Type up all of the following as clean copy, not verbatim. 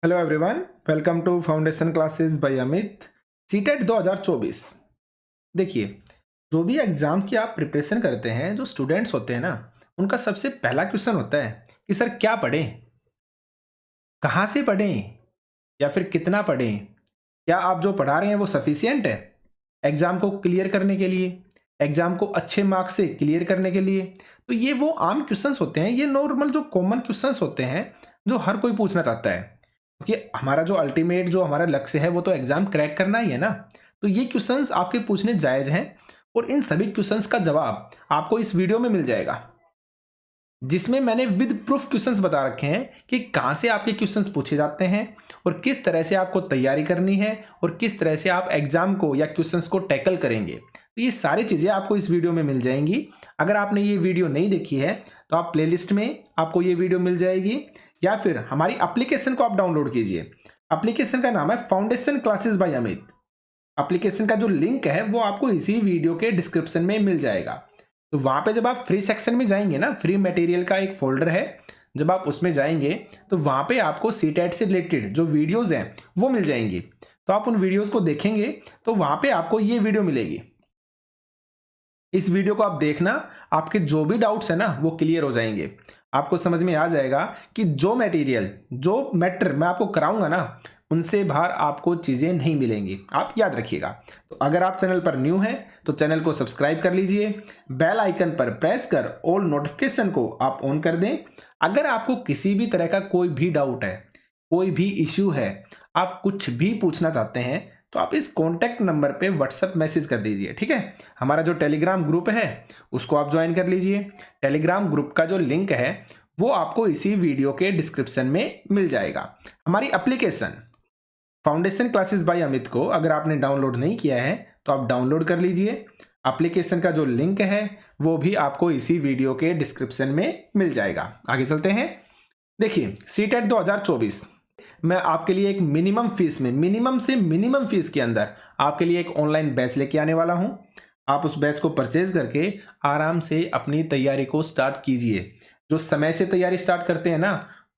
Hello everyone, welcome to foundation classes by Amit. CTET 2024। देखिए, जो भी एग्जाम की आप प्रिपरेशन करते हैं, जो स्टूडेंट्स होते हैं ना, उनका सबसे पहला क्वेश्चन होता है कि सर क्या पढ़ें, कहाँ से पढ़ें या फिर कितना पढ़ें। क्या आप जो पढ़ा रहे हैं वो सफिशियंट है एग्जाम को क्लियर करने के लिए, एग्जाम को अच्छे मार्क्स से क्लियर करने के लिए। तो ये वो आम क्वेश्चंस होते हैं, ये नॉर्मल जो कॉमन क्वेश्चंस होते हैं जो हर कोई पूछना चाहता है, क्योंकि हमारा जो अल्टीमेट जो हमारा लक्ष्य है वो तो एग्जाम क्रैक करना ही है ना। तो ये क्वेश्चंस आपके पूछने जायज हैं और इन सभी क्वेश्चंस का जवाब आपको इस वीडियो में मिल जाएगा, जिसमें मैंने विद प्रूफ क्वेश्चंस बता रखे हैं कि कहां से आपके क्वेश्चंस पूछे जाते हैं और किस तरह से आपको तैयारी करनी है और किस तरह से आप एग्जाम को या क्वेश्चंस को टैकल करेंगे। तो ये सारी चीजें आपको इस वीडियो में मिल जाएंगी। अगर आपने ये वीडियो नहीं देखी है तो आप प्लेलिस्ट में आपको ये वीडियो मिल जाएगी, या फिर हमारी एप्लीकेशन को आप डाउनलोड कीजिए। एप्लीकेशन का नाम है foundation classes by Amit. Application का जो लिंक है वो आपको इसी वीडियो के डिस्क्रिप्शन में मिल जाएगा। तो वहां पे जब आप फ्री सेक्शन में जाएंगे ना, फ्री मटेरियल का एक फोल्डर है, जब आप उसमें जाएंगे तो वहां पे आपको सीटेट से रिलेटेड जो वीडियोस हैं वो मिल जाएंगी। तो आप उन वीडियोस को देखेंगे तो वहां पे आपको ये वीडियो मिलेगी। इस वीडियो को आप देखना, आपके जो भी डाउट्स है ना वो क्लियर हो जाएंगे। आपको समझ में आ जाएगा कि जो मटेरियल जो मैटर मैं आपको कराऊंगा ना, उनसे बाहर आपको चीजें नहीं मिलेंगी। आप याद रखिएगा। तो अगर आप चैनल पर न्यू हैं तो चैनल को सब्सक्राइब कर लीजिए, बेल आइकन पर प्रेस कर ऑल नोटिफिकेशन को आप ऑन कर दें। अगर आपको किसी भी तरह का कोई भी डाउट है, कोई भी इश्यू है, आप कुछ भी पूछना चाहते हैं तो आप इस कॉन्टैक्ट नंबर पे व्हाट्सएप मैसेज कर दीजिए, ठीक है। हमारा जो टेलीग्राम ग्रुप है उसको आप ज्वाइन कर लीजिए। टेलीग्राम ग्रुप का जो लिंक है वो आपको इसी वीडियो के डिस्क्रिप्शन में मिल जाएगा। हमारी application foundation classes by Amit को अगर आपने डाउनलोड नहीं किया है तो आप डाउनलोड कर लीजिए। एप्लीकेशन का जो लिंक है वो भी आपको इसी वीडियो के डिस्क्रिप्शन में मिल जाएगा। आगे चलते हैं। देखिए, सीटेट 2024 मैं आपके लिए एक मिनिमम फीस में, मिनिमम से मिनिमम फीस के अंदर आपके लिए एक ऑनलाइन बैच लेके आने वाला हूं। आप उस बैच को परचेज करके आराम से अपनी तैयारी को स्टार्ट कीजिए। जो समय से तैयारी स्टार्ट करते हैं ना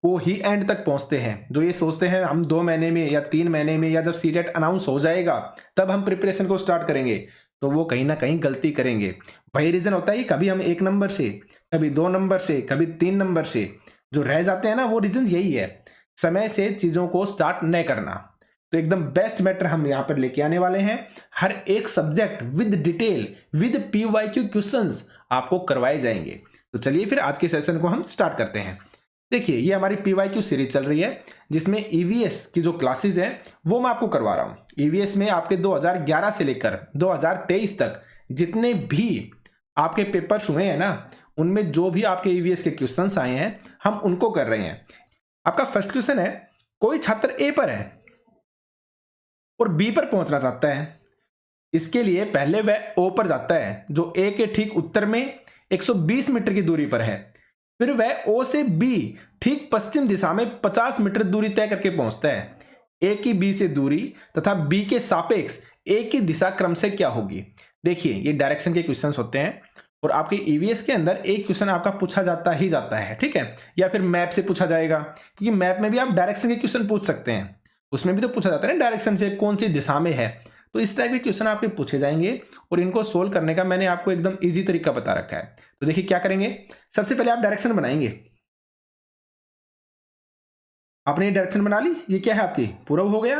वो ही एंड तक पहुंचते हैं। जो ये सोचते हैं हम 2 महीने में या 3 महीने में या जब सीटेट अनाउंस हो जाएगा तब हम प्रिपरेशन को स्टार्ट करेंगे, तो वो कहीं ना कहीं गलती करेंगे। वही रीजन होता है कि कभी हम 1 नंबर से, कभी 2 नंबर से, कभी 3 नंबर से जो रह जाते हैं ना, वो रीजन यही है, समय से चीजों को स्टार्ट नहीं करना। तो एकदम बेस्ट मैटर हम यहां पर लेके आने वाले हैं। हर एक subject with detail with PYQ questions आपको करवाए जाएंगे। तो चलिए फिर आज के सेशन को हम स्टार्ट करते हैं। देखिए, ये हमारी पीवाईक्यू सीरीज चल रही है जिसमें ईवीएस की जो क्लासेस हैं वो मैं आपको करवा रहा हूं। ईवीएस में आपके 2011 से लेकर 2023 तक जितने भी आपके पेपर्स हुए हैं ना, उनमें जो भी आपके ईवीएस के क्वेश्चंस आए हैं हम उनको कर रहे हैं। आपका फर्स्ट क्वेश्चन है, कोई छात्र ए पर है और बी पर पहुंचना चाहता है। इसके लिए पहले वह ओ पर जाता है जो ए के ठीक उत्तर में 120 मीटर की दूरी पर है। फिर वह ओ से बी ठीक पश्चिम दिशा में 50 मीटर दूरी तय करके पहुंचता है। ए की बी से दूरी तथा बी के सापेक्ष ए की दिशा क्रम से क्या होगी। देखिए, ये डायरेक्शन के क्वेश्चंस होते हैं और आपके ईवीएस के अंदर एक क्वेश्चन आपका पूछा जाता ही जाता है, ठीक है, या फिर मैप से पूछा जाएगा, क्योंकि मैप में भी आप डायरेक्शन के क्वेश्चन पूछ सकते हैं। उसमें भी तो पूछा जाता है ना डायरेक्शन से, कौन सी दिशा में है। तो इस टाइप के क्वेश्चन आपके पूछे जाएंगे और इनको सोल्व करने का मैंने आपको एकदम इजी तरीका बता रखा है। तो देखिए क्या करेंगे, सबसे पहले आप डायरेक्शन बनाएंगे। आपने ये डायरेक्शन बना ली, ये क्या है आपकी पूर्व हो गया,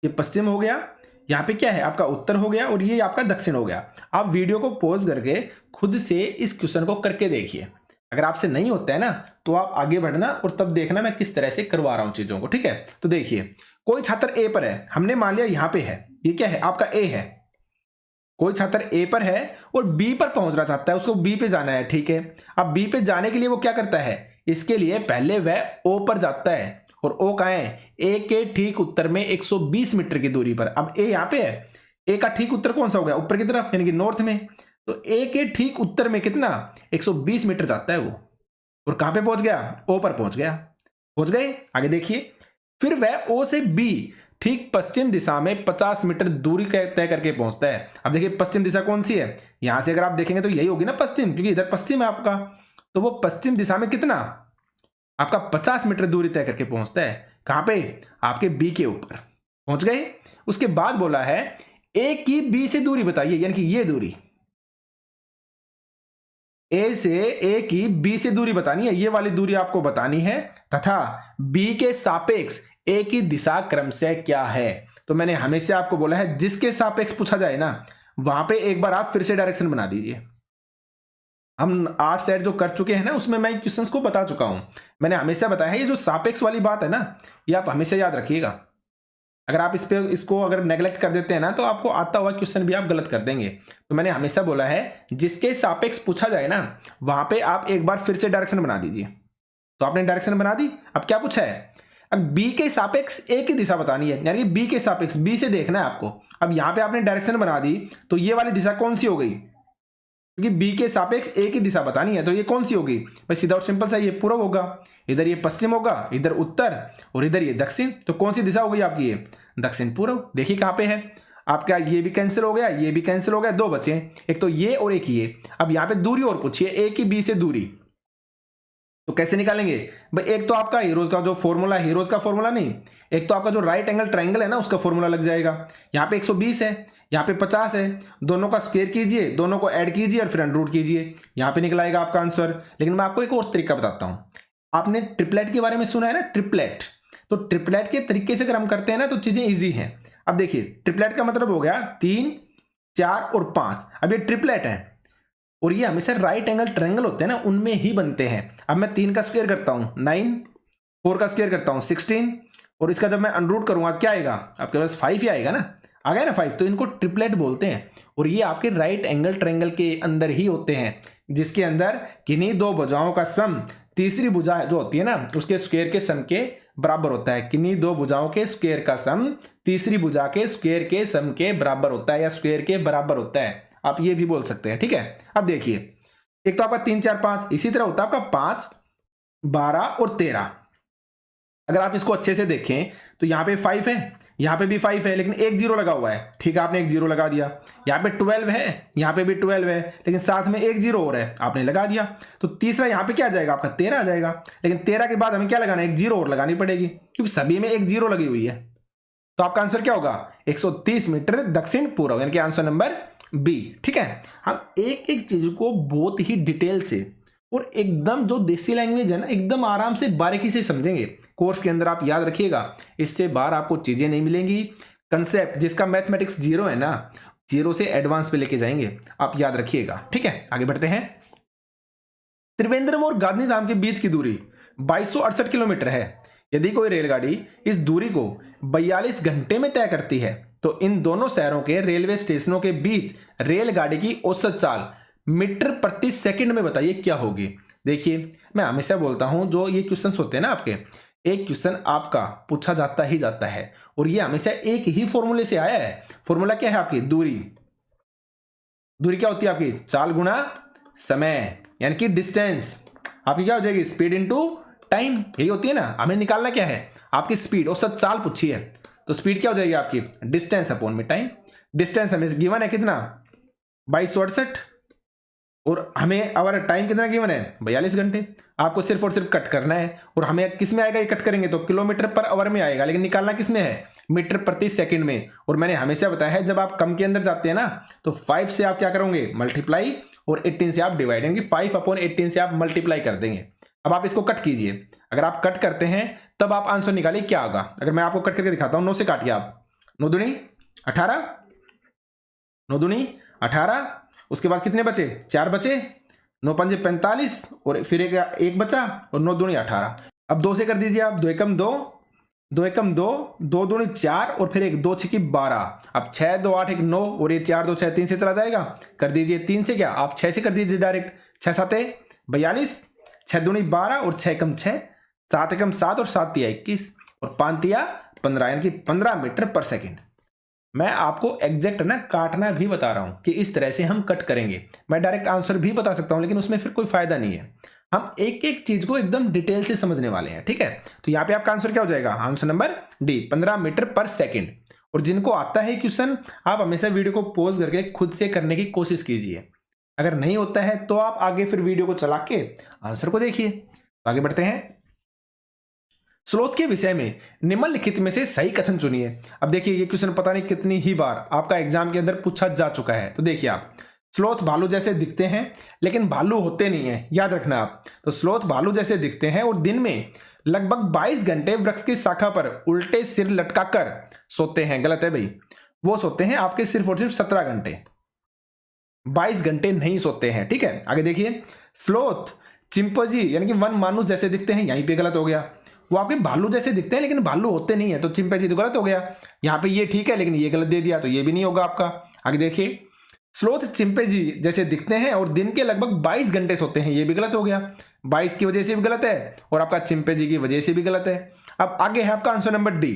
ये पश्चिम हो गया, यहाँ पे क्या है आपका उत्तर हो गया और ये आपका दक्षिण हो गया। आप वीडियो को पॉज करके खुद से इस क्वेश्चन को करके देखिए। अगर आपसे नहीं होता है ना तो आप आगे बढ़ना और तब देखना मैं किस तरह से करवा रहा हूं चीजों को, ठीक है। तो देखिए, कोई छात्र ए पर है, हमने मान लिया यहां पे है, ये क्या है आपका ए है। कोई छात्र ए पर है और बी पर पहुंचना चाहता है, उसको बी पे जाना है, ठीक है। अब बी पे जाने के लिए वो क्या करता है, इसके लिए पहले वह ओ पर जाता है और ओ कहां है, ए के ठीक उत्तर में 120 मीटर की दूरी पर। अब ए यहां पे है, ए का ठीक उत्तर कौन सा हो गया, ऊपर की तरफ यानी कि नॉर्थ में। तो ए के ठीक उत्तर में कितना 120 मीटर जाता है वो, और कहां पे पहुंच गया, ओ पर पहुंच गया। पहुंच गए, आगे देखिए। फिर वह ओ से बी ठीक पश्चिम दिशा में 50 मीटर दूरी तय करके पहुंचता है। अब देखिए पश्चिम दिशा कौन सी है, यहां से अगर आप देखेंगे तो यही होगी ना पश्चिम, क्योंकि इधर पश्चिम है आपका। तो वो पश्चिम दिशा में कितना आपका 50 मीटर दूरी तय करके पहुंचता है। कहां पे? आपके बी के ऊपर पहुंच गए। उसके बाद बोला है ए की बी से दूरी बताइए, यानी कि ये दूरी ए से ए की बी से दूरी बतानी है, ये वाली दूरी आपको बतानी है, तथा बी के सापेक्ष ए की दिशा क्रमशः क्या है। तो मैंने हमेशा आपको बोला है जिसके सापेक्ष पूछा जाए ना वहां पे एक बार आप फिर से डायरेक्शन बना दीजिए। हम 8 सेट जो कर चुके हैं ना उसमें मैं क्वेश्चंस को बता चुका हूं। मैंने हमेशा बताया है ये जो सापेक्ष वाली बात है ना ये आप हमेशा याद रखिएगा। अगर आप इसको अगर नेग्लेक्ट कर देते हैं ना तो आपको आता हुआ क्वेश्चन भी आप गलत कर देंगे। तो मैंने हमेशा बोला है जिसके सापेक्ष पूछा जाए ना वहां पे आप एक बार फिर से डायरेक्शन बना दीजिए। तो आपने डायरेक्शन बना दी। अब क्या पूछा है? अब बी के सापेक्ष ए की दिशा बतानी है, यानी कि बी के सापेक्ष बी से देखना है आपको। अब यहां पे आपने डायरेक्शन बना दी तो ये वाली दिशा कौन सी हो गई? क्योंकि बी के सापेक्ष ए की दिशा बतानी है तो ये कौन सी होगी भाई? सीधा और सिंपल सा ये पूर्व होगा, इधर ये पश्चिम होगा, इधर उत्तर और इधर ये दक्षिण। तो कौन सी दिशा हो गई आपकी? ये दक्षिण पूर्व। देखिए कहां पे है आपका, ये भी कैंसिल हो गया, ये भी कैंसिल हो गया, दो बचे, एक तो ये और एक ये। अब यहां पे दूरी और पूछिए ए की बी से दूरी, तो कैसे निकालेंगे भाई? एक तो आपका हीरोज का जो फॉर्मूला, हीरोज का फॉर्मूला नहीं, एक तो आपका जो राइट एंगल ट्रायंगल है ना उसका फॉर्मूला लग जाएगा। यहाँ पे 120 है, यहाँ पे 50 है, दोनों का स्क्वायर कीजिए, दोनों को ऐड कीजिए और फिर अंडर कीजिए, यहाँ पे निकल आएगा आपका आंसर। लेकिन मैं आपको एक और तरीका बताता हूँ। आपने ट्रिपलेट के बारे में सुना है ना, ट्रिपलेट। तो ट्रिपलेट के तरीके से अगर हम करते हैं ना तो चीजें ईजी हैं। अब देखिए ट्रिपलेट का मतलब हो गया 3, 4 और 5। अब ये ट्रिपलेट है और ये हमेशा राइट एंगल ट्रायंगल होते हैं ना उनमें ही बनते हैं। अब मैं 3 का स्क्वायर करता हूं 9, 4 का स्क्वायर करता हूं 16 और इसका जब मैं अनरूट करूंगा क्या आएगा? आपके पास 5 ही आएगा ना, आ गया ना 5। तो इनको ट्रिपलेट बोलते हैं और ये आपके राइट एंगल ट्रायंगल के अंदर ही होते हैं, जिसके अंदर किन्हीं दो भुजाओं का सम तीसरी भुजा जो होती है ना उसके स्क्वायर के सम के बराबर होता है। किन्हीं दो भुजाओं के स्क्वायर का सम तीसरी भुजा के स्क्वायर के सम के बराबर होता है या स्क्वायर के बराबर होता है, आप ये भी बोल सकते हैं। ठीक है, अब देखिए एक तो आपका 3, 4, 5, इसी तरह होता है आपका 5, 12 और 13। अगर आप इसको अच्छे से देखें तो यहां पे 5 है, यहां पे भी 5 है, लेकिन एक जीरो लगा हुआ है। ठीक है, आपने एक जीरो लगा दिया। यहां पे 12 है, यहां पे भी 12 है, लेकिन साथ में एक जीरो और है, आपने लगा दिया। तो तीसरा यहां पे क्या आ जाएगा? आपका 13 आ जाएगा। लेकिन 13 के बाद हमें क्या लगाना है? एक जीरो और लगानी पड़ेगी, क्योंकि सभी में एक जीरो लगी हुई है। तो आपका आंसर क्या होगा? 130 मीटर दक्षिण पूर्व, यानी कि आंसर नंबर बी। ठीक है, हम एक एक चीज को बहुत ही डिटेल से और एकदम जो देसी लैंग्वेज है ना एकदम आराम से बारीकी से समझेंगे। कोर्स के अंदर आप याद रखिएगा, इससे बाहर आपको चीजें नहीं मिलेंगी। कंसेप्ट जिसका मैथमेटिक्स 0 है ना, 0 से एडवांस पे लेके जाएंगे, आप याद रखिएगा। ठीक है, आगे बढ़ते हैं। त्रिवेंद्रम और गांधीधाम के बीच की दूरी 2268 किलोमीटर है। यदि कोई रेलगाड़ी इस दूरी को 42 घंटे में तय करती है तो इन दोनों शहरों के रेलवे स्टेशनों के बीच रेलगाड़ी की औसत चाल मीटर प्रति सेकंड में बताइए क्या होगी। देखिए मैं हमेशा बोलता हूं जो ये क्वेश्चंस होते हैं ना आपके, एक क्वेश्चन आपका पूछा जाता ही जाता है और ये हमेशा एक ही फॉर्मूले से आया है। फॉर्मूला क्या है आपकी? दूरी। दूरी क्या होती है आपकी? चाल गुणा समय, यानी कि डिस्टेंस। आपकी क्या हो जाएगी? स्पीड इनटू टाइम, यही होती है ना। हमें निकालना क्या है? आपकी स्पीड, औसत चाल पूछी है तो स्पीड क्या हो जाएगी आपकी? डिस्टेंस अपॉन में टाइम। डिस्टेंस हमें गिवन है कितना? 2268 और हमें अवर टाइम कितना गिवन है? 42 घंटे। आपको सिर्फ और सिर्फ कट करना है और हमें किस में आएगा ये कट करेंगे तो किलोमीटर पर आवर में आएगा, लेकिन निकालना किस में है? मीटर प्रति सेकंड में। और मैंने हमेशा बताया है जब आप कम के अंदर जाते हैं ना तो 5 से आप क्या करोगे? मल्टीप्लाई, और 18 से आप डिवाइड, यानी 5/18 से आप मल्टीप्लाई कर देंगे। अब आप इसको कट कीजिए। अगर आप कट करते हैं तब आप आंसर निकालिए क्या होगा। अगर मैं आपको कट करके दिखाता हूं, 9 से काटिए आप, 9 दूनी 18, 9 दूनी 18, उसके बाद कितने बचे? 4 बचे, 9 पंजे 45 और फिर एक बचा और 9 दूनी 18। अब 2 से कर दीजिए आप, 2 एकम 2, 2 एकम 2, 2 दूनी 4 और फिर एक 2 छिकी 12। अब 6 2 8 1 9 और ये 4 2 6 3 से चला जाएगा। कर दीजिए 3 से, क्या आप 6 से कर दीजिए डायरेक्ट। 6 7 42, 6 दूनी 12 और 6 एकम 6, 7 एकम 7 और 7 तिया 21 और 5 तिया 15, यानी कि 15 मीटर पर सेकेंड। मैं आपको एग्जैक्ट ना काटना भी बता रहा हूं कि इस तरह से हम कट करेंगे। मैं डायरेक्ट आंसर भी बता सकता हूं लेकिन उसमें फिर कोई फायदा नहीं है। हम एक एक चीज को एकदम डिटेल से समझने वाले हैं। ठीक है, तो यहां पे आपका आंसर क्या हो जाएगा? आंसर नंबर डी, 15 मीटर पर सेकेंड। और जिनको आता है क्वेश्चन, आप हमेशा वीडियो को पॉज करके खुद से करने की कोशिश कीजिए। अगर नहीं होता है तो आप आगे फिर वीडियो को चला के आंसर को देखिए। तो आगे बढ़ते हैं। स्लोथ के विषय में निम्नलिखित में से सही कथन चुनिए। अब देखिए ये क्वेश्चन पता नहीं कितनी ही बार आपका एग्जाम के अंदर पूछा जा चुका है। तो देखिए आप, स्लोथ भालू जैसे दिखते हैं लेकिन भालू होते नहीं है, याद रखना आप। तो स्लोथ भालू जैसे दिखते हैं और दिन में लगभग 22 घंटे वृक्ष की शाखा पर उल्टे सिर लटकाकर सोते हैं। गलत है भाई, वो सोते हैं आपके सिर्फ और सिर्फ 17 घंटे, 22 घंटे नहीं सोते हैं। ठीक है, आगे देखिए, स्लोथ चिंपैंजी यानी कि वन मानुस जैसे दिखते हैं, यहीं पे गलत हो गया। वो आपके भालू जैसे दिखते हैं लेकिन भालू होते नहीं है, तो चिंपैंजी तो गलत हो गया। यहाँ पे ये ठीक है लेकिन ये गलत दे दिया, तो ये भी नहीं होगा आपका। आगे देखिए, स्लोथ चिंपैंजी जैसे दिखते हैं और दिन के लगभग 22 घंटे सोते हैं, ये भी गलत हो गया। 22 की वजह से भी गलत है और आपका चिंपैंजी की वजह से भी गलत है। अब आगे है आपका आंसर नंबर डी,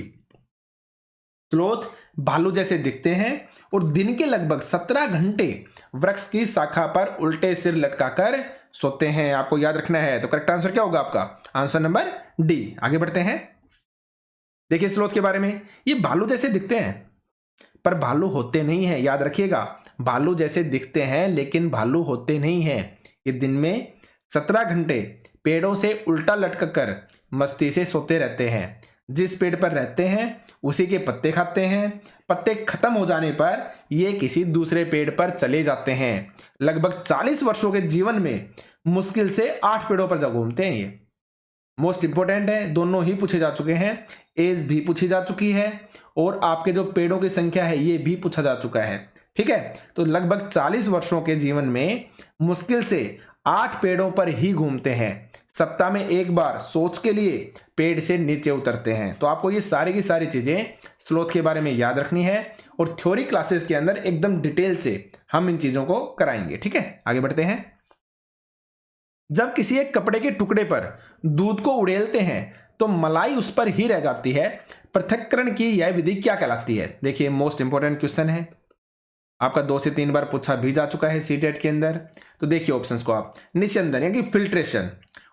स्लोथ भालू जैसे दिखते हैं और दिन के लगभग 17 घंटे वृक्ष की शाखा पर उल्टे सिर लटकाकर सोते हैं। आपको याद रखना है। तो करेक्ट आंसर क्या होगा आपका? Answer number D. आगे बढ़ते हैं, देखिए स्लोथ के बारे में, ये भालू जैसे दिखते हैं पर भालू होते नहीं है, याद रखिएगा। भालू जैसे दिखते हैं लेकिन भालू होते नहीं है। ये दिन में 17 घंटे पेड़ों से उल्टा लटककर मस्ती से सोते रहते हैं। जिस पेड़ पर रहते हैं उसी के पत्ते खाते हैं। पत्ते खत्म हो जाने पर ये किसी दूसरे पेड़ पर चले जाते हैं। लगभग 40 वर्षों के जीवन में मुश्किल से 8 पेड़ों पर जा घूमते हैं। ये मोस्ट इंपोर्टेंट है, दोनों ही पूछे जा चुके हैं। एज भी पूछी जा चुकी है और आपके जो पेड़ों की संख्या है ये भी पूछा जा चुका है। ठीक है, तो लगभग 40 वर्षों के जीवन में मुश्किल से 8 पेड़ों पर ही घूमते हैं। सप्ताह में एक बार सोच के लिए पेड़ से नीचे उतरते हैं। तो आपको ये सारी की सारी चीजें स्लोथ के बारे में याद रखनी है और थ्योरी क्लासेस के अंदर एकदम डिटेल से हम इन चीजों को कराएंगे। ठीक है, आगे बढ़ते हैं। जब किसी एक कपड़े के टुकड़े पर दूध को उड़ेलते हैं तो मलाई उस पर ही रह जाती है। पृथक्करण की यह विधि क्या कहलाती है? देखिए मोस्ट इंपोर्टेंट क्वेश्चन है, आपका 2 से 3 बार पूछा भी जा चुका है सीटेट के अंदर। तो देखिए ऑप्शंस को आप, निस्यंदन यानी कि फिल्ट्रेशन,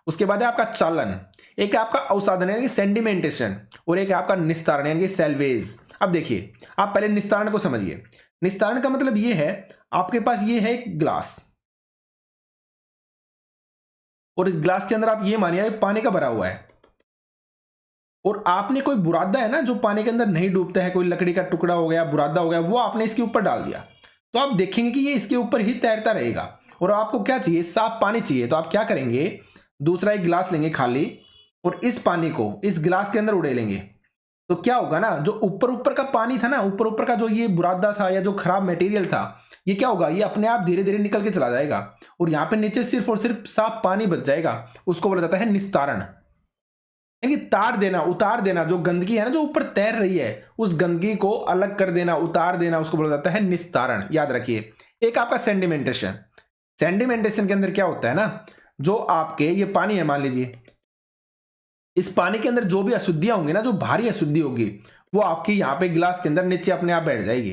उसके बाद है आपका चालन, एक है आपका अवसादन यानी कि सेंडिमेंटेशन, और एक है आपका निस्तारण यानी कि सेल्वेज। अब देखिए आप पहले निस्तारण को समझिए। निस्तारण का मतलब ये है, आपके पास ये है एक ग्लास और इस ग्लास के अंदर आप ये मानिए पानी का भरा हुआ है और आपने कोई बुरादा है ना जो पानी के अंदर नहीं डूबता है, कोई लकड़ी का टुकड़ा हो गया, बुरादा हो गया, वो आपने इसके ऊपर डाल दिया। तो आप देखेंगे कि ये इसके ऊपर ही तैरता रहेगा और आपको क्या चाहिए? साफ पानी चाहिए। तो आप क्या करेंगे? दूसरा एक गिलास लेंगे खाली और इस पानी को इस गिलास के अंदर उड़ेलेंगे। तो क्या होगा ना, जो ऊपर ऊपर का पानी था ना, ऊपर ऊपर का जो ये बुरादा था या जो खराब मटेरियल था, ये क्या होगा? ये अपने आप धीरे धीरे निकल के चला जाएगा और यहाँ पे नीचे सिर्फ और सिर्फ साफ पानी बच जाएगा। उसको बोला जाता है निस्तारण, यानी तार देना, उतार देना। जो गंदगी है ना जो ऊपर तैर रही है, उस गंदगी को अलग कर देना, उतार देना, उसको बोला जाता है निस्तारण। याद रखिए। एक आपका सेंडिमेंटेशन, सेंडिमेंटेशन के अंदर क्या होता है ना, जो आपके ये पानी है, मान लीजिए इस पानी के अंदर जो भी अशुद्धियां होंगी ना, जो भारी अशुद्धि होगी, वो आपकी यहाँ पे गिलास के अंदर नीचे अपने आप बैठ जाएगी।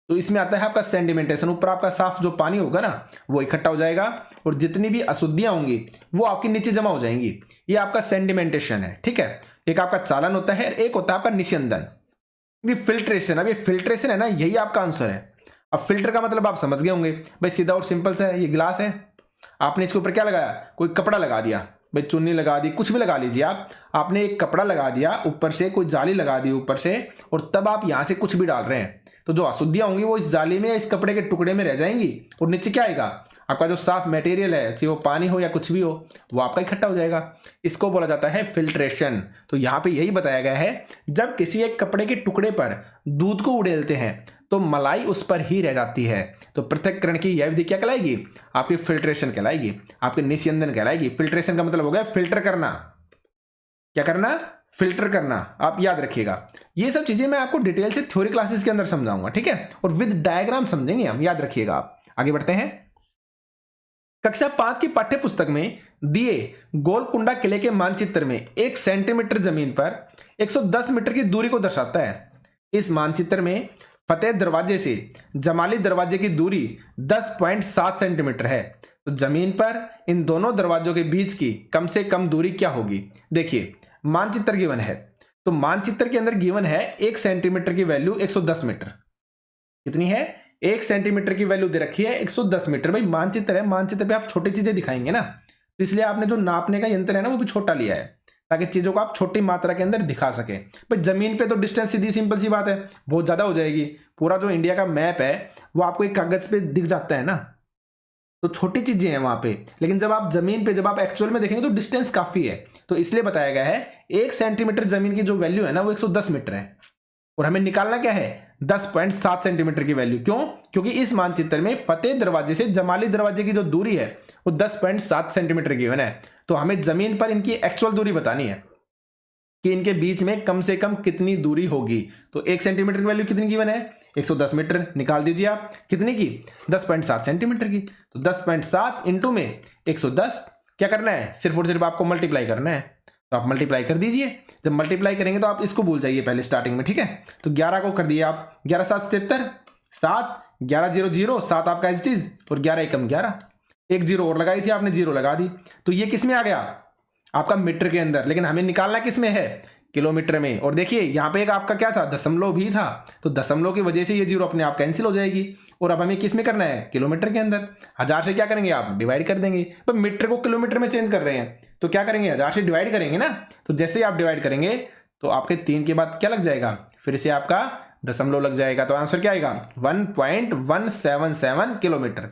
तो इसमें आता है आपका सेंडिमेंटेशन। ऊपर आपका साफ जो पानी होगा ना वो इकट्ठा हो जाएगा और जितनी भी अशुद्धियां होंगी वो आपके नीचे जमा हो जाएंगी। ये आपका सेंडिमेंटेशन है। ठीक है, एक आपका चालन होता है, एक होता है आपका निस्यंदन। फिल्ट्रेशन, अब ये फिल्ट्रेशन है ना, यही आपका आंसर है। अब फिल्टर का मतलब आप समझ गए होंगे भाई, सीधा और सिंपल सा है। ये गिलास है, आपने इसके ऊपर क्या लगाया? कोई कपड़ा लगा दिया, भाई चुन्नी लगा दी, कुछ भी लगा लीजिए आप। आपने एक कपड़ा लगा दिया ऊपर से, कोई जाली लगा दी ऊपर से, और तब आप यहां से कुछ भी डाल रहे हैं। तो जो अशुद्धियां होंगी वो इस जाली में या इस कपड़े के टुकड़े में रह जाएंगी और नीचे क्या आएगा? आपका जो साफ मटेरियल है, चाहे वो पानी हो या कुछ भी हो, वो आपका इकट्ठा हो जाएगा। इसको बोला जाता है फिल्ट्रेशन। तो यहाँ पे यही बताया गया है, जब किसी एक कपड़े के टुकड़े पर दूध को उड़ेलते हैं तो मलाई उस पर ही रह जाती है। तो पृथक्करण की यह विधि क्या कहलाएगी? आपकी फिल्ट्रेशन कहलाएगी, आपकी निस्यंदन कहलाएगी। फिल्ट्रेशन का मतलब हो गया फिल्टर करना। क्या करना? फिल्टर करना। आप याद रखिएगा, ये सब चीजें मैं आपको डिटेल से थ्योरी क्लासेस के अंदर समझाऊंगा। ठीक है, और विद डायग्राम समझेंगे हम, याद रखिएगा आप। आगे बढ़ते हैं। कक्षा 5 की पाठ्य पुस्तक में दिए गोलकुंडा किले के मानचित्र में 1 सेंटीमीटर जमीन पर 110 मीटर की दूरी को दर्शाता है। इस मानचित्र में फतेह दरवाजे से जमाली दरवाजे की दूरी 10.7 सेंटीमीटर है। तो जमीन पर इन दोनों दरवाजों के बीच की कम से कम दूरी क्या होगी? देखिए मानचित्र गिवन है, तो मानचित्र के अंदर गिवन है 1 सेंटीमीटर की वैल्यू 110 मीटर। कितनी है? 1 सेंटीमीटर की वैल्यू दे रखी है 110 मीटर। भाई मानचित्र है, मानचित्र पे आप छोटी चीजें दिखाएंगे ना, तो इसलिए आपने जो नापने का यंत्र है ना वो भी छोटा लिया है, ताकि चीज़ों को आप छोटी मात्रा के अंदर दिखा सकें। भाई जमीन पे तो डिस्टेंस सीधी सिंपल सी बात है बहुत ज़्यादा हो जाएगी, पूरा जो इंडिया का मैप है वो आपको एक कागज़ पे दिख जाता है ना, तो छोटी चीज़ें हैं वहाँ पे। लेकिन जब आप जमीन पे जब आप एक्चुअल में देखेंगे तो डिस्टेंस काफ़ी है, तो इसलिए बताया गया है 1 सेंटीमीटर जमीन की जो वैल्यू है ना वो 110 मीटर है, और हमें निकालना क्या है 10.7 सेंटीमीटर की वैल्यू। क्यों? क्योंकि इस मानचित्र में फतेह दरवाजे से जमाली दरवाजे की जो दूरी है वो 10.7 सेंटीमीटर की है, तो हमें जमीन पर इनकी एक्चुअल दूरी बतानी है कि इनके बीच में कम से कम कितनी दूरी होगी। तो 1 सेंटीमीटर की वैल्यू कितनी गिवन है 110 मीटर, निकाल दीजिए आप कितनी की 10.7 सेंटीमीटर की। तो 10.7 इंटू में 110 क्या करना है, सिर्फ और सिर्फ आपको मल्टीप्लाई करना है, तो आप मल्टीप्लाई कर दीजिए। जब मल्टीप्लाई करेंगे तो आप इसको भूल जाइए पहले स्टार्टिंग में, ठीक है। तो 11 को कर दिए आप 11 7 77 7 11 0 0 7 आपका एज इट इज, और 11 एकम 11, एक जीरो और लगाई थी आपने, जीरो लगा दी। तो ये किस में आ गया आपका मीटर के अंदर, लेकिन हमें निकालना किस में है किलोमीटर में। और देखिए यहाँ पे एक आपका क्या था दशमलव भी था, तो दशमलव की वजह से ये जीरो अपने आप कैंसिल हो जाएगी। और अब हमें किस में करना है किलोमीटर के अंदर। 1000 से क्या करेंगे आप डिवाइड कर देंगे, पर मीटर को किलोमीटर में चेंज कर रहे हैं तो क्या करेंगे 1000 से डिवाइड करेंगे ना। तो जैसे ही आप डिवाइड करेंगे तो आपके 3 के बाद क्या लग जाएगा, फिर से आपका दशमलव लग जाएगा। तो आंसर क्या आएगा 1.177 किलोमीटर।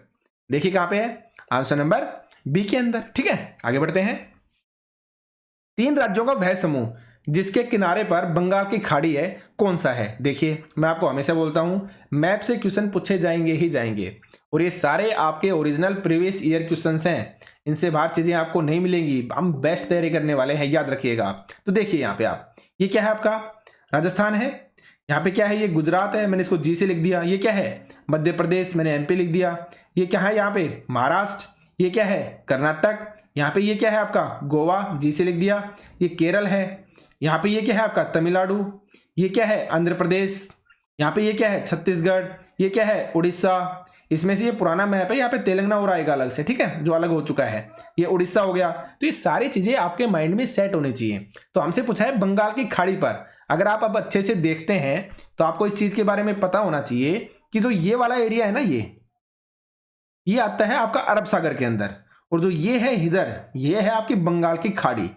देखिए कहां पे है आंसर नंबर बी के अंदर, ठीक है। आगे बढ़ते हैं। 3 राज्यों का वह समूह जिसके किनारे पर बंगाल की खाड़ी है कौन सा है। देखिए मैं आपको हमेशा बोलता हूं मैप से क्वेश्चन पूछे जाएंगे ही जाएंगे, और ये सारे आपके ओरिजिनल प्रीवियस ईयर क्वेश्चंस हैं, इनसे बाहर चीजें आपको नहीं मिलेंगी। हम बेस्ट तैयारी करने वाले हैं, याद रखिएगा आप। तो देखिए यहाँ पे आप ये क्या है आपका राजस्थान है, यहाँ पे क्या है ये गुजरात है, मैंने इसको जी से लिख दिया। ये क्या है मध्य प्रदेश, मैंने एमपी लिख दिया। ये क्या है यहाँ पे महाराष्ट्र, ये क्या है कर्नाटक, यहाँ पे ये क्या है आपका गोवा, जी से लिख दिया। ये केरल है, यहाँ पे ये क्या है आपका तमिलनाडु, ये क्या है आंध्र प्रदेश, यहाँ पे ये क्या है छत्तीसगढ़, ये क्या है उड़ीसा। इसमें से ये पुराना मैप है, यहाँ पे तेलंगाना और आएगा अलग से, ठीक है, जो अलग हो चुका है। ये उड़ीसा हो गया। तो ये सारी चीजें आपके माइंड में सेट होनी चाहिए। तो हमसे पूछा है बंगाल की खाड़ी पर, अगर आप अब अच्छे से देखते हैं तो आपको इस चीज के बारे में पता होना चाहिए कि जो ये वाला एरिया है ना ये आता है आपका अरब सागर के अंदर, और जो ये है इधर ये है आपकी बंगाल की खाड़ी।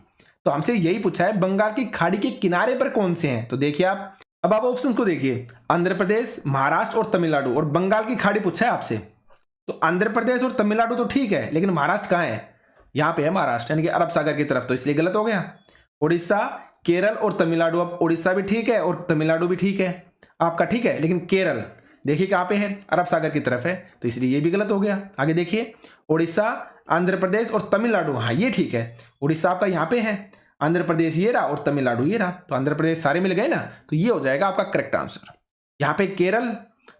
तो हमसे यही पूछा है बंगाल की खाड़ी के किनारे पर कौन से हैं। तो देखिए आप अब आप ऑप्शंस को देखिए, आंध्र प्रदेश, महाराष्ट्र और तमिलनाडु, और बंगाल की खाड़ी पूछा है आपसे। तो आंध्र प्रदेश और तमिलनाडु तो ठीक है, लेकिन महाराष्ट्र कहाँ है, यहाँ पे है महाराष्ट्र, यानी कि अरब सागर की तरफ, तो इसलिए गलत हो गया। उड़ीसा, केरल और तमिलनाडु, अब उड़ीसा भी ठीक है और तमिलनाडु भी ठीक है आपका, ठीक है, लेकिन केरल देखिए कहाँ पे है अरब सागर की तरफ है, तो इसलिए ये भी गलत हो गया। आगे देखिए उड़ीसा, आंध्र प्रदेश और तमिलनाडु, हाँ ये ठीक है, उड़ीसा आपका यहाँ पे है, आंध्र प्रदेश ये रहा और तमिलनाडु ये रहा, तो आंध्र प्रदेश सारे मिल गए ना, तो ये हो जाएगा आपका करेक्ट आंसर। यहाँ पे केरल,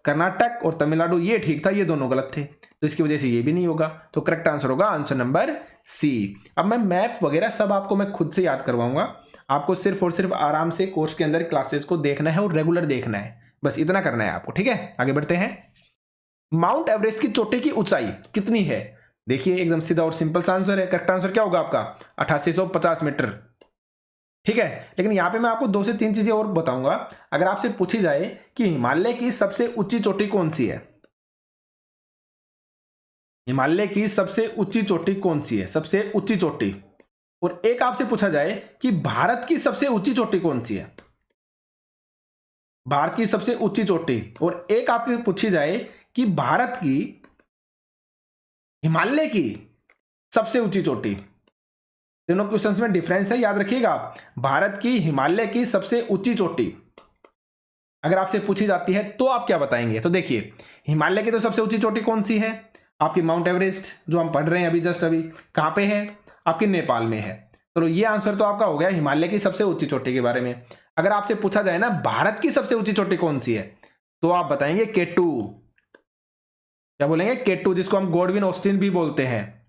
कर्नाटक और तमिलनाडु ये ठीक था, ये दोनों गलत थे, तो इसकी वजह से ये भी नहीं होगा। तो करेक्ट आंसर होगा आंसर नंबर सी। अब मैं मैप वगैरह सब आपको मैं खुद से याद करवाऊंगा, आपको सिर्फ और सिर्फ आराम से कोर्स के अंदर क्लासेस को देखना है और रेगुलर देखना है, बस इतना करना है आपको, ठीक है। आगे बढ़ते हैं। माउंट एवरेस्ट की चोटी की ऊंचाई कितनी है। देखिए एकदम सीधा और सिंपल सा आंसर है, करेक्ट आंसर क्या होगा आपका 8850 मीटर, ठीक है। लेकिन यहां पे मैं आपको 2 से 3 चीजें और बताऊंगा। अगर आपसे पूछी जाए कि हिमालय की सबसे ऊंची चोटी कौन सी है, हिमालय की सबसे ऊंची चोटी कौन सी है, सबसे ऊंची चोटी, और एक आपसे पूछा जाए कि भारत की सबसे ऊंची चोटी कौन सी है, भारत की सबसे ऊंची चोटी, और एक आपकी पूछी जाए कि भारत की हिमालय की सबसे ऊंची चोटी, दोनों क्वेश्चंस में डिफरेंस है, याद रखिएगा। भारत की हिमालय की सबसे ऊंची चोटी अगर आपसे पूछी जाती है तो आप क्या बताएंगे। तो देखिए हिमालय की तो सबसे ऊंची चोटी कौन सी है आपकी माउंट एवरेस्ट, जो हम पढ़ रहे हैं अभी जस्ट अभी, कहां पे है आपके नेपाल में है। चलो ये आंसर तो आपका हो गया हिमालय की सबसे ऊंची चोटी के बारे में। अगर आपसे पूछा जाए ना भारत की सबसे ऊंची चोटी कौन सी है, तो आप बताएंगे केटू, क्या बोलेंगे केटू, जिसको हम गॉडविन ऑस्टिन भी बोलते हैं,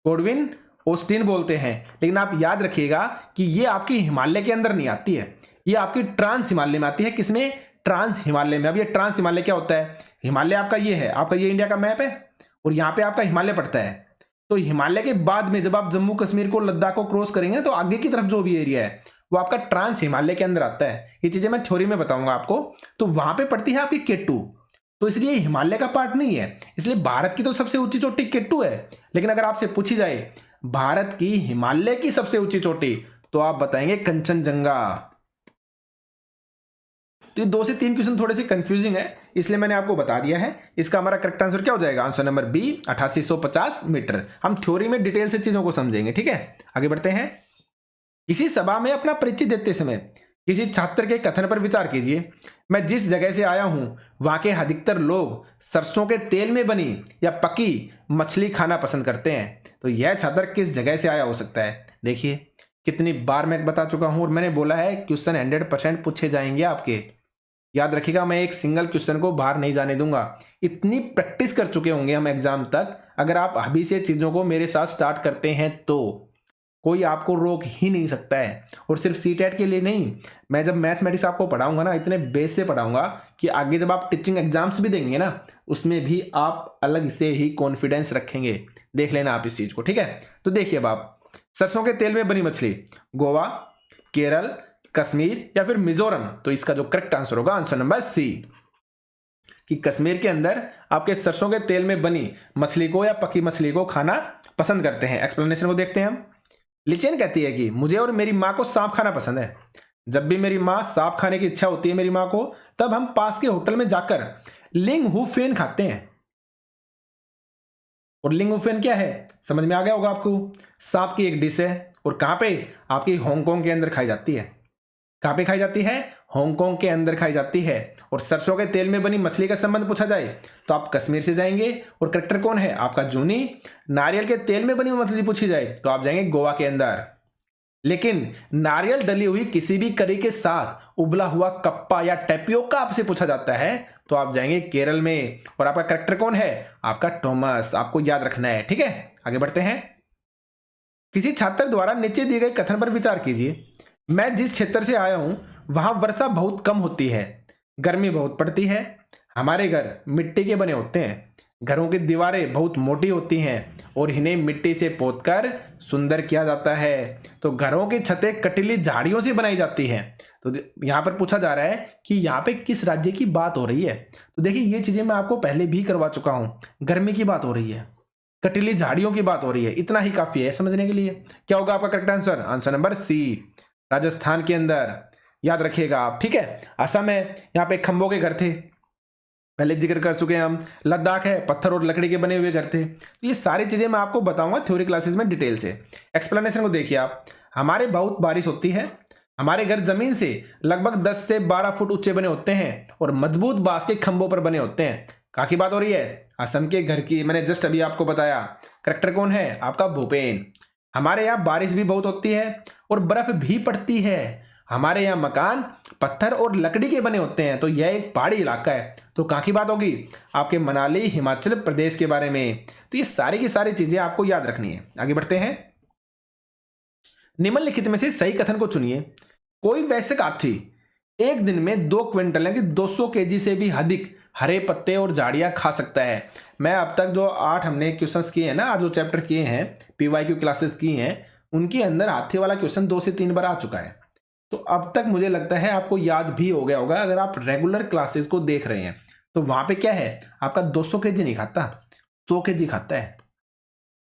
गॉडविन ऑस्टिन बोलते हैं। लेकिन आप याद रखिएगा कि ये आपकी हिमालय के अंदर नहीं आती है, ये आपकी ट्रांस हिमालय में आती है। किसमें, ट्रांस हिमालय में। अब ये ट्रांस हिमालय क्या होता है, हिमालय आपका ये है, आपका ये इंडिया का मैप है और यहाँ पे आपका हिमालय पड़ता है। तो हिमालय के बाद में जब आप जम्मू कश्मीर को लद्दाख को क्रॉस करेंगे तो आगे की तरफ जो भी एरिया है वो आपका ट्रांस हिमालय के अंदर आता है। ये चीजें मैं थ्योरी में बताऊंगा आपको। तो वहां पे पड़ती है आपकी केटू, तो इसलिए हिमालय का पार्ट नहीं है, इसलिए भारत की तो सबसे ऊंची चोटी केटू है। लेकिन अगर आपसे पूछी जाए भारत की हिमालय की सबसे ऊंची चोटी, तो आप बताएंगे कंचनजंगा। तो ये 2 से 3 क्वेश्चन थोड़े से कंफ्यूजिंग है, इसलिए मैंने आपको बता दिया है। इसका हमारा करेक्ट आंसर क्या हो जाएगा? Answer number B 8850 metre. हम थ्योरी में डिटेल से चीजों को समझेंगे, ठीक है। आगे बढ़ते हैं। किसी सभा में अपना परिचय देते समय किसी छात्र के कथन पर विचार कीजिए। मैं जिस जगह से आया हूं वहां के अधिकतर लोग सरसों के तेल में बनी या पकी मछली खाना पसंद करते हैं। तो यह छात्र किस जगह से आया हो सकता है? देखिए कितनी बार मैं बता चुका हूं और मैंने बोला है क्वेश्चन 100% पूछे जाएंगे आपके। याद रखिएगा, मैं एक सिंगल क्वेश्चन को बाहर नहीं जाने दूंगा। इतनी प्रैक्टिस कर चुके होंगे हम एग्जाम तक। अगर आप अभी से चीजों को मेरे साथ स्टार्ट करते हैं तो कोई आपको रोक ही नहीं सकता है। और सिर्फ सीटेट के लिए नहीं, मैं जब मैथमेटिक्स आपको पढ़ाऊंगा ना, इतने बेस से पढ़ाऊंगा कि आगे जब आप टीचिंग एग्जाम्स भी देंगे ना, उसमें भी आप अलग से ही कॉन्फिडेंस रखेंगे। देख लेना आप इस चीज को, ठीक है। तो देखिए अब आप, सरसों के तेल में बनी मछली, गोवा, केरल, कश्मीर या फिर मिजोरम। तो इसका जो करेक्ट आंसर होगा आंसर नंबर सी, कि कश्मीर के अंदर आपके सरसों के तेल में बनी मछली को या पकी मछली को खाना पसंद करते हैं। एक्सप्लेनेशन को देखते हैं हम। लिचेन कहती है कि मुझे और मेरी माँ को सांप खाना पसंद है। जब भी मेरी माँ सांप खाने की इच्छा होती है मेरी माँ को, तब हम पास के होटल में जाकर लिंग हु फेन खाते हैं। और लिंग हु फेन क्या है, समझ में आ गया होगा आपको। सांप की एक डिश है और कहां पे? आपकी हांगकांग के अंदर खाई जाती है। कहां पे खाई जाती है? हांगकांग के अंदर खाई जाती है। और सरसों के तेल में बनी मछली का संबंध पूछा जाए तो आप कश्मीर से जाएंगे। और करेक्टर कौन है? आपका जूनी। नारियल के तेल में बनी मछली पूछी जाए तो आप जाएंगे गोवा के अंदर। लेकिन नारियल डली हुई किसी भी करी के साथ उबला हुआ कप्पा या टेपियोका आपसे पूछा जाता है तो आप जाएंगे केरल में। और आपका करेक्टर कौन है? आपका टॉमस। आपको याद रखना है, ठीक है। आगे बढ़ते हैं। किसी छात्र द्वारा नीचे दिए गए कथन पर विचार कीजिए। मैं जिस क्षेत्र से आया हूं वहां वर्षा बहुत कम होती है, गर्मी बहुत पड़ती है। हमारे घर मिट्टी के बने होते हैं। घरों की दीवारें बहुत मोटी होती हैं और इन्हें मिट्टी से पोतकर सुंदर किया जाता है। तो घरों की छतें कटीली झाड़ियों से बनाई जाती हैं। तो यहाँ पर पूछा जा रहा है कि यहाँ पे किस राज्य की बात हो रही है। तो देखिए ये चीजें मैं आपको पहले भी करवा चुका हूं। गर्मी की बात हो रही है, कटीली झाड़ियों की बात हो रही है, इतना ही काफी है समझने के लिए। क्या होगा आपका correct answer? Answer number C, Rajasthan के अंदर। याद रखिएगा आप, ठीक है। असम है, यहाँ पे खंभों के घर थे, पहले जिक्र कर चुके हैं हम। लद्दाख है, पत्थर और लकड़ी के बने हुए घर थे। तो ये सारी चीजें मैं आपको बताऊंगा थ्योरी क्लासेस में डिटेल से। एक्सप्लेनेशन को देखिए आप। हमारे बहुत बारिश होती है। हमारे घर जमीन से लगभग 10 से 12 फुट ऊंचे बने होते हैं और मजबूत बांस के खंभों पर बने होते हैं। कहाँ की बात हो रही है? असम के घर की। मैंने जस्ट अभी आपको बताया। करेक्टर कौन है? आपका भूपेन। हमारे यहाँ बारिश भी बहुत होती है और बर्फ भी पड़ती है। हमारे यहाँ मकान पत्थर और लकड़ी के बने होते हैं। तो यह एक पहाड़ी इलाका है। तो कहाँ की बात होगी? आपके मनाली हिमाचल प्रदेश के बारे में। तो ये सारी की सारी चीजें आपको याद रखनी है। आगे बढ़ते हैं। निम्नलिखित में से सही कथन को चुनिए। कोई वयस्क हाथी एक दिन में 2 क्विंटल यानी 200 केजी से भी अधिक हरे पत्ते और झाड़ियां खा सकता है। मैं अब तक जो 8 हमने क्वेश्चंस किए हैं ना, आज जो चैप्टर किए हैं, पीवाईक्यू क्लासेस की हैं, उनके अंदर हाथी वाला क्वेश्चन 2 से 3 बार आ चुका है। तो अब तक मुझे लगता है आपको याद भी हो गया होगा। अगर आप रेगुलर क्लासेस को देख रहे हैं तो वहां पे क्या है, आपका 200 केजी नहीं खाता, 100 केजी खाता है।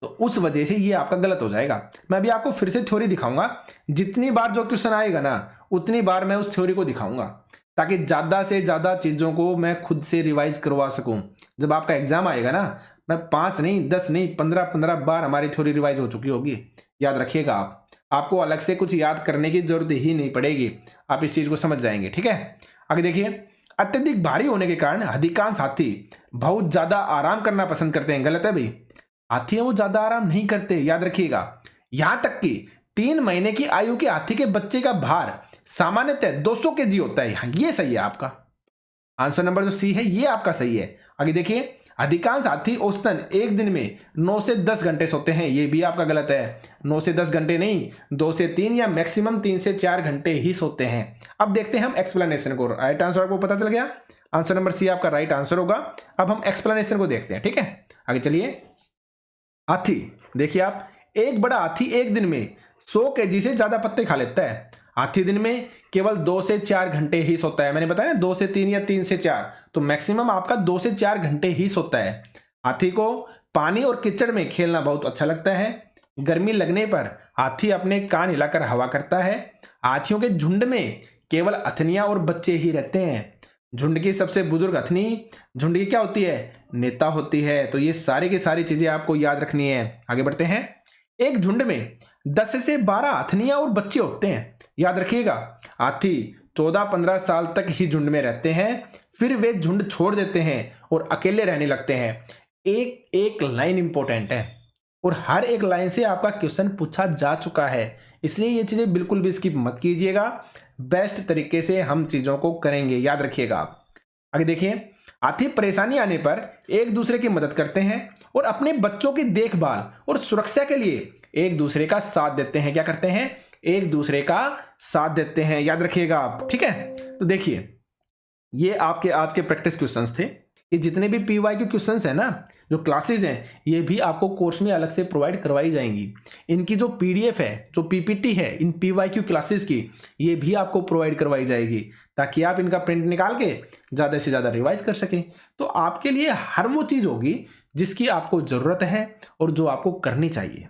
तो उस वजह से ये आपका गलत हो जाएगा। मैं अभी आपको फिर से थ्योरी दिखाऊंगा। जितनी बार जो क्वेश्चन आएगा ना, उतनी बार मैं उस थ्योरी को दिखाऊंगा, ताकि ज्यादा से ज्यादा चीजों को मैं खुद से रिवाइज करवा सकूं। जब आपका एग्जाम आएगा ना, मैं 5 नहीं 10 नहीं 15 बार हमारी थ्योरी रिवाइज हो चुकी होगी। याद रखिएगा आप, आपको अलग से कुछ याद करने की जरूरत ही नहीं पड़ेगी। आप इस चीज को समझ जाएंगे, ठीक है। आगे देखिए। अत्यधिक भारी होने के कारण अधिकांश हाथी बहुत ज्यादा आराम करना पसंद करते हैं। गलत है भाई, हाथी वो ज्यादा आराम नहीं करते, याद रखिएगा। यहां तक कि 3 महीने की आयु के हाथी के बच्चे का भार सामान्यतः 200 केजी होता है। ये सही है आपका आंसर नंबर जो सी है, ये आपका सही है। आगे देखिए। अधिकांश हाथी औसतन एक दिन में 9 से 10 घंटे सोते हैं। ये भी आपका गलत है। 9 से 10 घंटे नहीं, 2 से 3 या मैक्सिमम 3 से 4 घंटे ही सोते हैं। अब देखते हैं हम एक्सप्लेनेशन को। राइट आंसर आपको पता चल गया, आंसर नंबर सी आपका राइट आंसर होगा। अब हम एक्सप्लेनेशन को देखते हैं, ठीक है। आगे चलिए। हाथी देखिए आप, एक बड़ा हाथी एक दिन में 100 केजी से ज्यादा पत्ते खा लेता है। हाथी दिन में केवल 2 से 4 घंटे ही सोता है। मैंने बताया ना 2 से 3 या 3 से 4, तो मैक्सिमम आपका 2 से 4 घंटे ही सोता है। हाथी को पानी और कीचड़ में खेलना बहुत अच्छा लगता है। गर्मी लगने पर हाथी अपने कान हिलाकर हवा करता है। हाथियों के झुंड में केवल हथनियां और बच्चे ही रहते हैं। झुंड की सबसे बुजुर्ग हथनी झुंड की क्या होती है? नेता होती है। तो ये सारी की सारी चीजें आपको याद रखनी है। आगे बढ़ते हैं। एक झुंड में 10 से 12 हथनियां और बच्चे होते हैं। याद रखिएगा, हाथी 14-15 साल तक ही झुंड में रहते हैं, फिर वे झुंड छोड़ देते हैं और अकेले रहने लगते हैं। एक एक लाइन इंपॉर्टेंट है और हर एक लाइन से आपका क्वेश्चन पूछा जा चुका है, इसलिए ये चीजें बिल्कुल भी स्किप मत कीजिएगा। बेस्ट तरीके से हम चीजों को करेंगे, याद रखिएगा आप। आगे देखिए, हाथी परेशानी आने पर एक दूसरे की मदद करते हैं और अपने बच्चों की देखभाल और सुरक्षा के लिए एक दूसरे का साथ देते हैं। क्या करते हैं? एक दूसरे का साथ देते हैं, याद रखिएगा आप। ठीक है, तो देखिए, ये आपके आज के प्रैक्टिस क्वेश्चंस थे। ये जितने भी PYQ क्वेश्चंस है ना, जो क्लासेस हैं, ये भी आपको कोर्स में अलग से प्रोवाइड करवाई जाएंगी। इनकी जो PDF है, जो PPT है इन PYQ क्लासेस की, ये भी आपको प्रोवाइड करवाई जाएगी, ताकि आप इनका प्रिंट निकाल के ज़्यादा से ज़्यादा रिवाइज कर सकें। तो आपके लिए हर वो चीज़ होगी जिसकी आपको ज़रूरत है और जो आपको करनी चाहिए।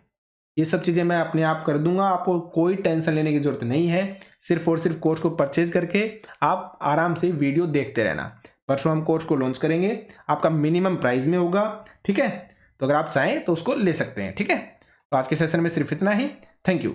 ये सब चीज़ें मैं अपने आप कर दूंगा, आपको कोई टेंशन लेने की जरूरत नहीं है। सिर्फ और सिर्फ कोर्स को परचेज करके आप आराम से वीडियो देखते रहना। परसों हम कोर्स को लॉन्च करेंगे, आपका मिनिमम प्राइस में होगा। ठीक है, तो अगर आप चाहें तो उसको ले सकते हैं। ठीक है, तो आज के सेशन में सिर्फ इतना ही। Thank you.